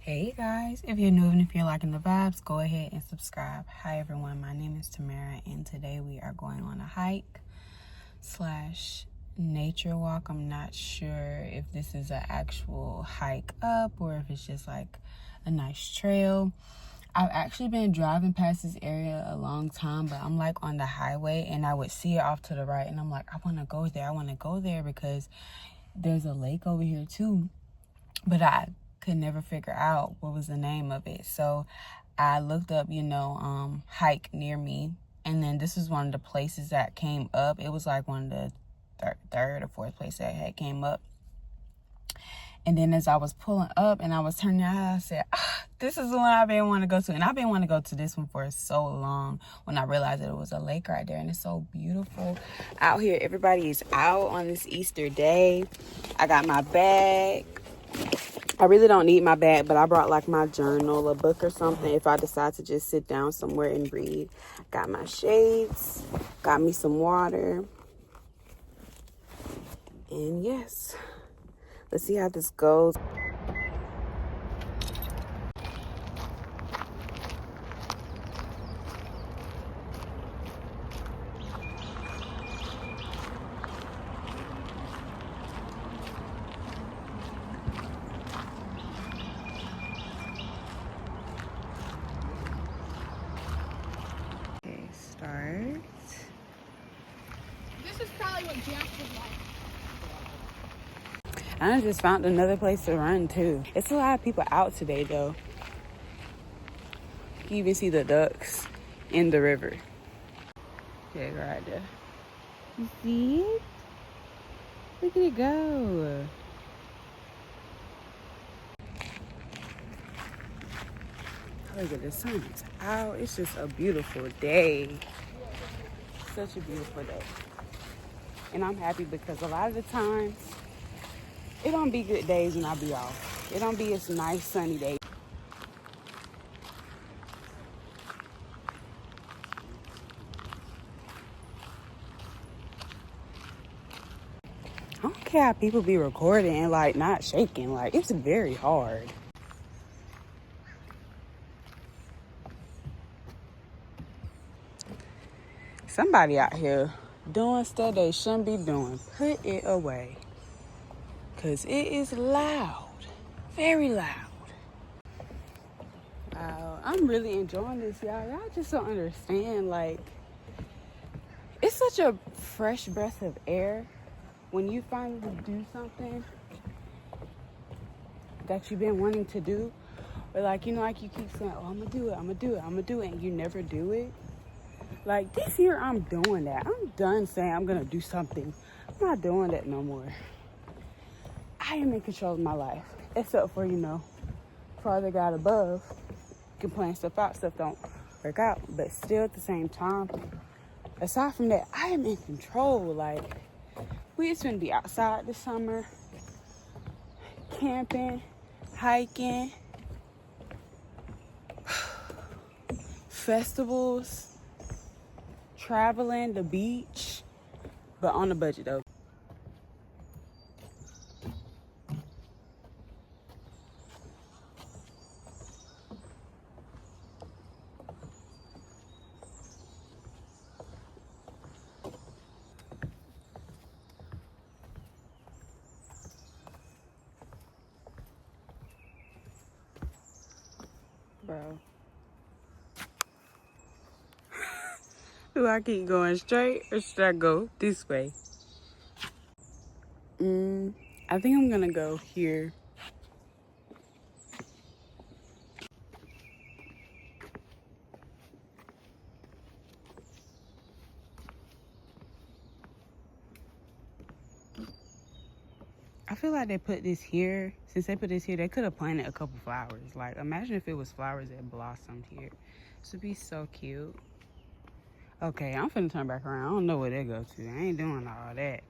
Hey guys, if you're new and if you're liking the vibes, go ahead and subscribe. Hi everyone, my name is Tamara and today we are going on a hike slash nature walk. I'm not sure if this is an actual hike up or if it's just like a nice trail. I've actually been driving past this area a long time, but I'm like on the highway and I would see it off to the right and I'm like, I want to go there because there's a lake over here too, but I could never figure out what was the name of it. So I looked up, hike near me, and then this is one of the places that came up. It was like one of the third or fourth place that had came up. And then as I was pulling up and I was turning out, I said, this is the one I've been wanting to go to. And I've been wanting to go to this one for so long when I realized that it was a lake right there. And it's so beautiful out here. Everybody is out on this Easter day. I got my bag. I really don't need my bag, but I brought like my journal, a book or something if I decide to just sit down somewhere and read. Got my shades, got me some water. And yes, let's see how this goes. Okay, start. This is probably what Jack was like. I just found another place to run too. It's a lot of people out today though. You can even see the ducks in the river. Yeah, right there. You see it? Look at it go. Look at the sun. It's out. It's just a beautiful day. Such a beautiful day. And I'm happy because a lot of the times, it don't be good days when I be off. It don't be a nice sunny day. I don't care how people be recording and like not shaking. Like it's very hard. Somebody out here doing stuff they shouldn't be doing. Put it away. Cause it is loud. Very loud. Wow, I'm really enjoying this, y'all. Y'all just don't understand. Like, it's such a fresh breath of air when you finally do something that you've been wanting to do. Or like, like you keep saying, oh, I'm gonna do it, and you never do it. Like this year, I'm doing that. I'm done saying I'm gonna do something. I'm not doing that no more. I am in control of my life. Except for, Father God above can plan stuff out, stuff don't work out. But still at the same time, aside from that, I am in control. Like, we just gonna be outside this summer, camping, hiking, festivals, traveling, the beach, but on a budget though. Bro. Do I keep going straight or should I go this way? I think I'm gonna go here. I feel like they put this here. Since they put this here, they could have planted a couple flowers. Like, imagine if it was flowers that blossomed here. This would be so cute. Okay, I'm finna turn back around. I don't know where they go to. I ain't doing all that.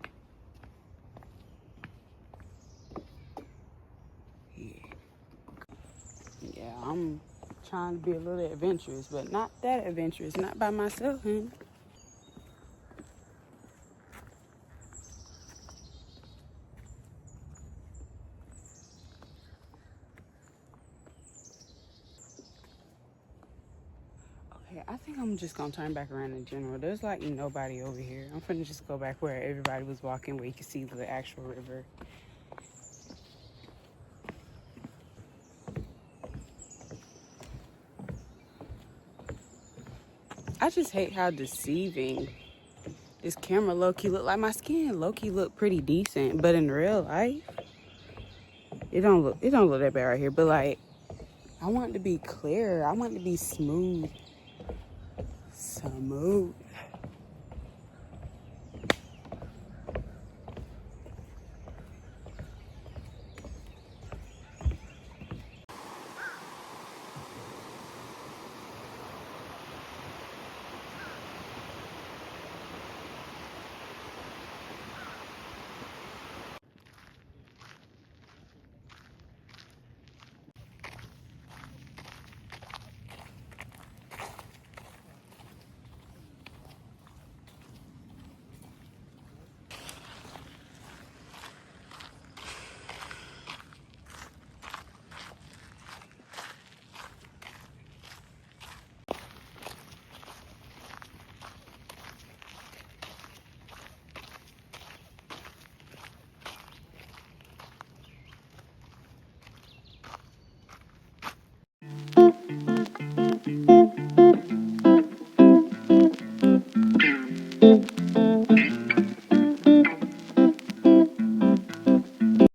Yeah, I'm trying to be a little adventurous, but not that adventurous. Not by myself, honey. Okay, I think I'm just gonna turn back around in general. There's like nobody over here. I'm finna just go back where everybody was walking, where you can see the actual river. I just hate how deceiving this camera low-key look. Like my skin low-key look pretty decent, but in real life, it don't look that bad right here. But like, I want it to be clear. I want it to be smooth. Smooth.